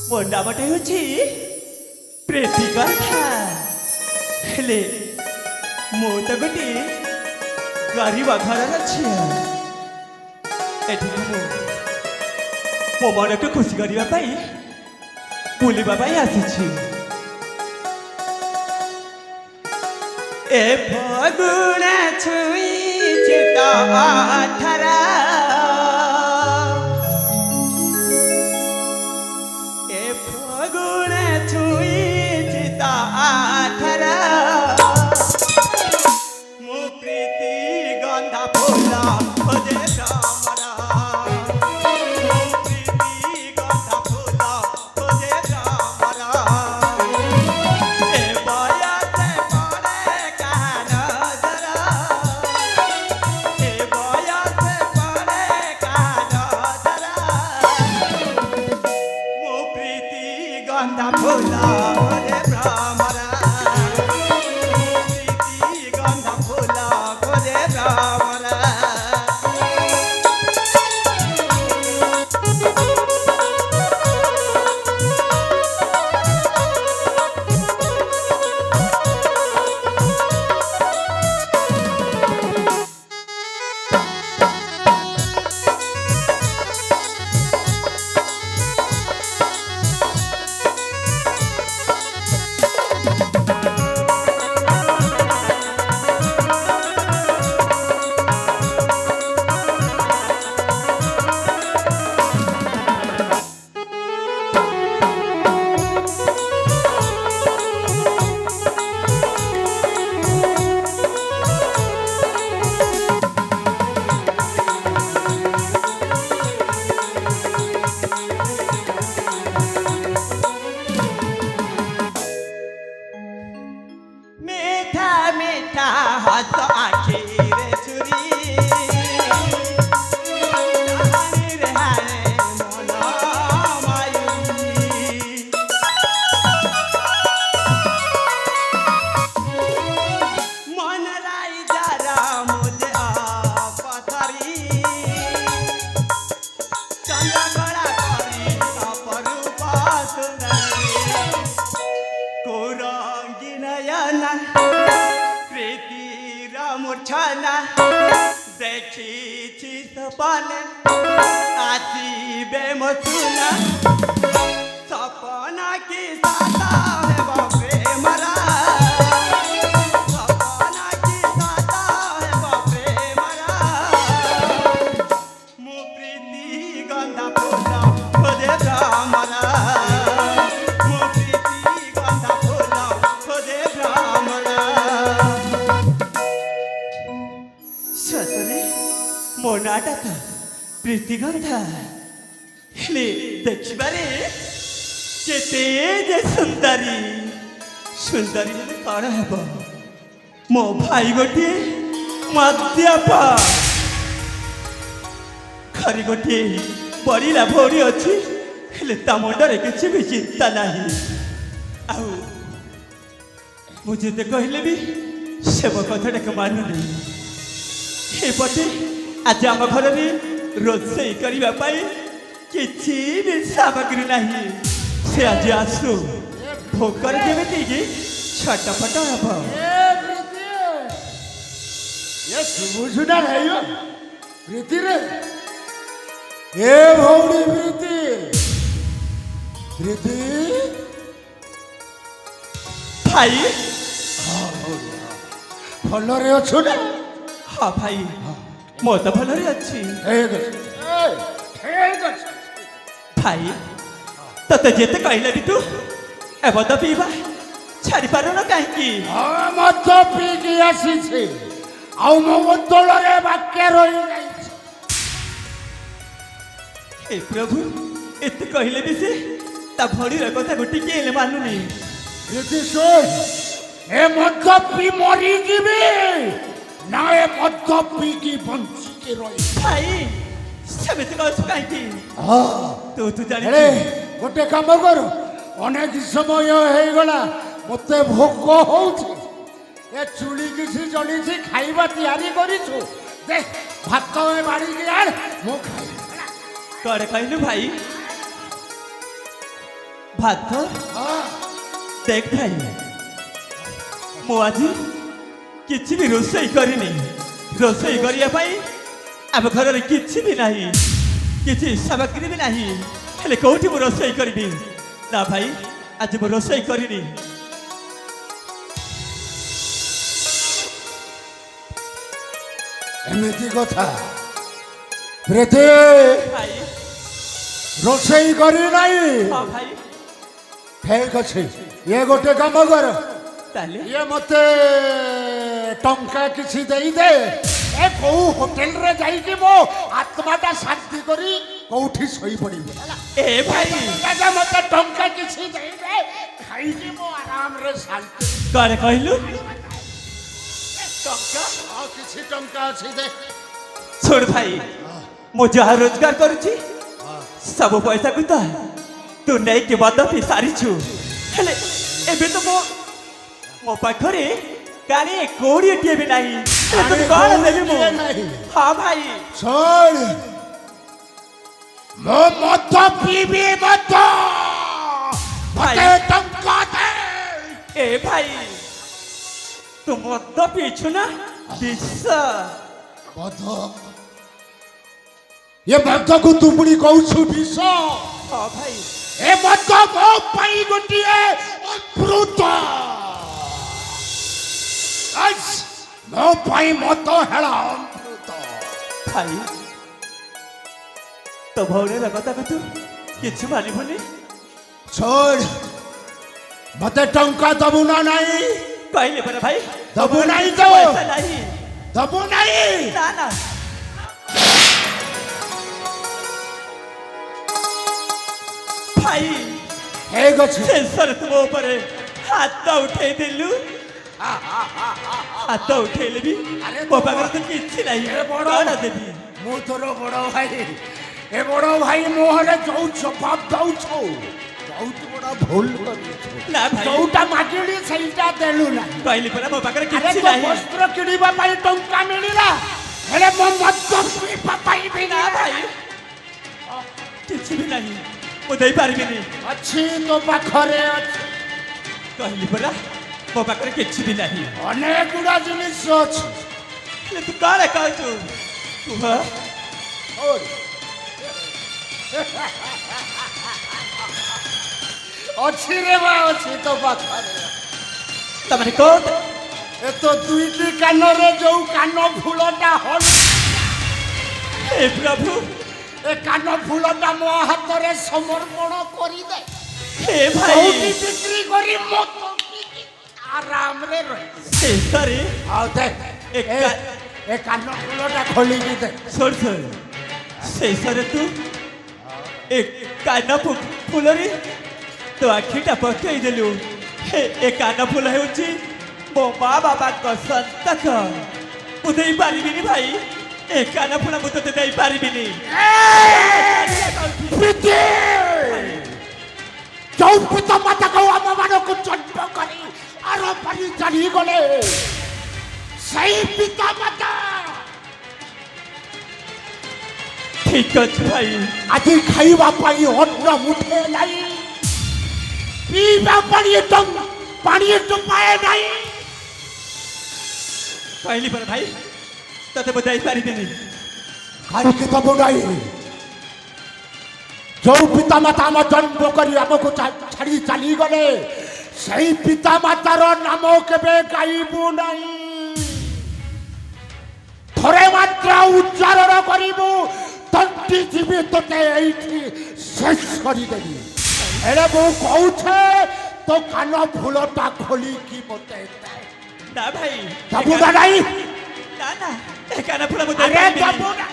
ମୋ ନାମଟା ହେଉଛି ପ୍ରୀତିକଥା। ହେଲେ ମୁଁ ତ ଗୋଟିଏ ଗରିବ ଘରର ଝିଅ। ଏଠିକୁ ମୁଁ ମୋ ମନକୁ ଖୁସି କରିବା ପାଇଁ ବୁଲିବା ପାଇଁ ଆସିଛି। ଏ ଫଗୁଣ ଛୁଇଁଛି ତ ଅଠରା, ଏ ଫଗୁଣ ଛୁଇଁଛି ତ ଅଠରା, ମୁଁ ପ୍ରୀତି ଗନ୍ଧା ଫୁଲ ଖୋଜେ ଭ୍ରମରା, ମୁଁ ପ୍ରୀତି ଗନ୍ଧା ଫୁଲ ଖୋଜେ ଭ୍ରମରା। ଏ ବୟସେ ପଡ଼େ କାହା ନଜର, ଏ ବୟସେ ପଡ଼େ କାହା ନଜର, ମୁଁ ପ୍ରୀତି ଗନ୍ଧା ଫୁଲ ଖୋଜେ ଭ୍ରମରା, ମୁଁ ପ୍ରୀତି ଗନ୍ଧା ଫୁଲ ଖୋଜେ ଭ୍ରମରା। मीठा मीठा हंस आखिर छुरी, हारे रे हारे मन मायुरी, मन लाई जरा मुझे पथरी, चंद्रकला करी अपरूप सुंदरी, कोरंगी नयना प्रीतिर मूर्छना, देखी सपने आसीबे मो सुना, सपना की साता हेब प्रेमरा, सपना की साता हेब प्रेमरा, मो प्रीति गंधा फूल खोजे भ्रमरा, मो प्रीति गंधा फूल खोजे भ्रमरा। सतरे ମୋ ନାଁଟା ତ ପ୍ରୀତିଗନ୍ଧା। ହେଲେ ଦେଖିବାରେ କେତେ ଯେ ସୁନ୍ଦରୀ, ସୁନ୍ଦରୀ ହେଲେ କ'ଣ ହେବ? ମୋ ଭାଇ ଗୋଟିଏ ମଦ୍ୟପ, ଘରେ ଗୋଟିଏ ବଢ଼ିଲା ଭଉଣୀ ଅଛି, ହେଲେ ତା ମୁଣ୍ଡରେ କିଛି ବି ଚିନ୍ତା ନାହିଁ। ଆଉ ମୁଁ ଯେତେ କହିଲେ ବି ସେ ମୋ କଥାଟାକୁ ମାନୁନି। ଏପଟେ ଆଜି ଆମ ଘରରେ ରୋଷେଇ କରିବା ପାଇଁ କିଛି ବି ସାମଗ୍ରୀ ନାହିଁ। ସେ ଆଜି ଆସୁ, ଭୋକରେ ଯେମିତିକି ଛଟପଟ ହେବ। ये सुबुझुना नहीं हो प्रीति रे, ए भौणी प्रीति, प्रीति ଭାଇ। भलरे अच्छु ना? ହଁ ଭାଇ, ମୁଁ ତ ଭଲରେ ଅଛି। ठीक अच्छे ଭାଇ, ତତେ ଯେତେ କହିଲେ ବି ତୁ ଏବେ ତ ପିଇବା ଛାଡ଼ି ପାରୁନ କାହିଁକି? मत पीकी आसी आउ मो बोतलरे बाक्य रही जाइछि। हे प्रभु, ଏତେ କହିଲେ ବି ସେ ତା ଭଉଣୀର କଥାକୁ ଟିକେ ହେଲେ ମାନୁନି। प्रीति सुन, ए मत पी मरी जीवे ना, ए मत पीकी बंची के रही। ଭାଇ, ସେମିତି କହୁଛୁ କାହିଁକି? ତୁ अरे ଜାଣିଛୁ गोटे काम कर, अनेक समय हो गला मते भोक होउछि, ए चुली किसी जली खाइबा तैयारी करिछु, दे भात ए बाड़ी के आड़ मो खाइ। कड़े कहलु भाई। ଭାତ ଦେଖ ଭାଇ ମୁଁ ଆଜି କିଛି ବି ରୋଷେଇ କରିନି ରୋଷେଇ କରିବା ପାଇଁ ଆମ ଘରରେ କିଛି ବି ନାହିଁ କିଛି ସାମଗ୍ରୀ ବି ନାହିଁ ହେଲେ କୋଉଠି ମୁଁ ରୋଷେଇ କରିବି ନା ଭାଇ ଆଜି ମୁଁ ରୋଷେଇ କରିନି ଏମିତି କଥା ପ୍ରୀତି ଭାଇ ରୋଷେଇ କରି ନାହିଁ ହଁ ଭାଇ ଠିକ ଅଛି ଇଏ ଗୋଟେ କାମ କର ତାହେଲେ ଇଏ ମତେ ଟଙ୍କା କିଛି ଦେଇଦେ ଏ କୋଉ ହୋଟେଲରେ ଯାଇକି ମୋ ଆତ୍ମାଟା ଶାନ୍ତି କରି କୋଉଠି ଶୋଇପଡ଼ିବି ହେଲା ଏ ଭାଇ ଯେ ମତେ ଟଙ୍କା କିଛି ଦେଇଦେ ଖାଇକି ମୁଁ ଆରାମରେ ଶାନ୍ତି କଣ କହିଲୁ ଟଙ୍କା ଆଉ କିଛି ଟଙ୍କା ଅଛି ଦେ ଶୁଣ ଭାଇ ମୁଁ ଯାହା ରୋଜଗାର କରୁଛି ସବୁ ପଇସାକୁ ତ ତୁ ନେଇକି ମଦ ପିଇ ସାରିଛୁ ହେଲେ ଏବେ ତ ମୋ ପାଖରେ କାଳେ 20ଟିଏ ବି ନାହିଁ ହେଲେ ତୁ କଣ ଦେବି ମୁଁ ହଁ ଭାଇ ଶୁଣ ମୁଁ ମଦ ପିଇବି ମଦ ମତେ ଟଙ୍କା ଦେ ଏ ଭାଇ ତୁ ମଦ ପିଇଛୁ ନା ବିଷ ମଦ ଏ ମଦକୁ ତୁ ପୁଣି କହୁଛୁ ବିଷ ହଁ ଭାଇ ଏ ମଦ ମୋ ପାଇଁ ଗୋଟିଏ ଅମୃତ ମୋ ପାଇଁ ମଦ ହେଲା ଅମୃତ ଭାଇ ତୋ ଭଉଣୀର କଥାକୁ ତୁ କିଛି ମାନିବୁନି ଶୁଣ ମତେ ଟଙ୍କା ଦବୁ ନା ନାହିଁ କହିଲେ ପରା ଭାଇ ଦବୁ ନାହିଁ ତ ପଇସା ନାହିଁ ଦବୁ ନାହିଁ ନା ନା ଭାଇ ଠିକ ଅଛି ଶେଷରେ ତୁ ମୋ ଉପରେ ହାତ ଉଠେଇ ଦେଲୁ ହାତ ଉଠେଇଲେ ବି ମୋ ପାଖରେ ତ କିଛି ନାହିଁ କଣ ଦେବି ମୁଁ ତୋର ବଡ ଭାଇ ଏ ବଡ ଭାଇ ମୁହଁରେ ଯୋଉ ଜବାବ ଦଉଛୁ ବହୁତ ବଡ ଭୁଲ କରିଛୁ ନା ଭାଇ ଯୋଉଟା ମାଗିଲି ସେଇଟା ଦେଲୁ ନାହିଁ କହିଲି ପରା ମୋ ପାଖରେ ଆରେ କିଛି ତୋ ନାହିଁ ବସ୍ତ୍ର କିଣିବା ପାଇଁ ଟଙ୍କା ମିଳିଲା ହେଲେ ମୋ ମଦ ପିଇବା ପାଇଁ ବି ନା ନା ଭାଇ କିଛି ବି ନାହିଁ ମୁଁ ଦେଇପାରିବିନି ଅଛି ତୋ ପାଖରେ ଅଛି କହିଲି ପରା ମୋ ପାଖରେ କିଛି ବି ନାହିଁ ଅନେକ ଗୁଡା ଜିନିଷ ଅଛି ହେଲେ ତୁ କଣ କହୁଛୁ କୁହ ଅଛି ରେ ମା ଅଛି ତୋ ପାଖରେ ତମେ କଣ ଏ ତ ଦୁଇଟି କାନରେ ଯୋଉ କାନ ଫୁଲଟା ହଲ ହେ ପ୍ରଭୁ ଏ କାନ ଫୁଲଟା ମୋ ହାତରେ ସମର୍ପଣ କରିଦେ ହେ ଭାଇ କୋଉଠି ବିକ୍ରି କରି ମତ ପିଇକି ଆରାମରେ ରହିବି ଶେଷରେ ଆଉ ଦେ ଏ ଏ କାନ ଫୁଲଟା ଖୋଲିକି ଦେ ଶୁଣ ଶୁଣ ଶେଷରେ ତୁ ଏ କାନ ଫୁଲରେ ତୋ ଆଖିଟା ପକେଇ ଦେଲୁ ଏ କାନ ଫୁଲ ହେଉଛି ମୋ ମା ବାବାଙ୍କ ସନ୍ତକ ମୁଁ ଦେଇପାରିବିନି ଭାଇ ଏ କାନ ଫୁଲ ମୁଁ ତୋତେ ଦେଇପାରିବିନି ଯୋଉ ପିତା ମାତାକୁ ଆମ ମାନଙ୍କୁ ଜନ୍ମ କରି ଆର ପାରି ଚାଲିଗଲେ ସେଇ ପିତା ମାତା ଠିକ ଅଛି ଭାଇ ଆଜି ଖାଇବା ପାଇଁ ଅନ୍ନ ମୁଠେ ନାହିଁ ପିଇବା ପାଣି ଟୋପାଏ ନାହିଁ କହିଲି ପରା ଭାଇ ତତେ ମୁଁ ଦେଇପାରିବିନି କାହିଁକି ଦବୁ ନାହିଁ ଯୋଉ ପିତା ମାତା ଆମ ଜନ୍ମ କରି ଆମକୁ ଛାଡ଼ି ଚାଲିଗଲେ ସେଇ ପିତା ମାତାର ନାମ କେବେ ଗାଇବୁ ନାହିଁ ଥରେ ମାତ୍ର ଉଚ୍ଚାରଣ କରିବୁ ତଣ୍ଟି ଯିବି ତୋତେ ଏଇଠି ଶେଷ କରିଦେବି ଏରେ ମୁଁ କହୁଛେ ତୋ କାନ ଫୁଲଟା ଖୋଲିକି ମତେ ନା ଭାଇ ଦବୁ ନା ନାହିଁ ନା ନା ଏ କାନ ଫୁଲ ମୁଁ ଆରେ ଦେଇପାରିବିନି ଦବୁ ନା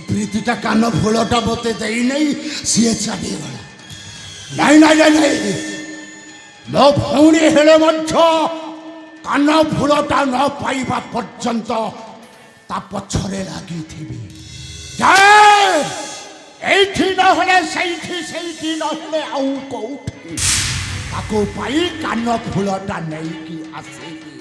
प्रीतिटा कान फूलटा मत दे नहीं सी चलीगला नहीं नहीं नहीं नहीं ମୋ ଭଉଣୀ ହେଲେ ମଧ୍ୟ କାନ ଫୁଲଟା ନ ପାଇବା ପର୍ଯ୍ୟନ୍ତ ତା ପଛରେ ଲାଗିଥିବି। ଯାଏ ଏଇଠି ନହେଲେ ସେଇଠି, ସେଇଠି ନହେଲେ ଆଉ କୋଉଠି ତାକୁ ପାଇ କାନ ଫୁଲଟା ନେଇକି ଆସିବି।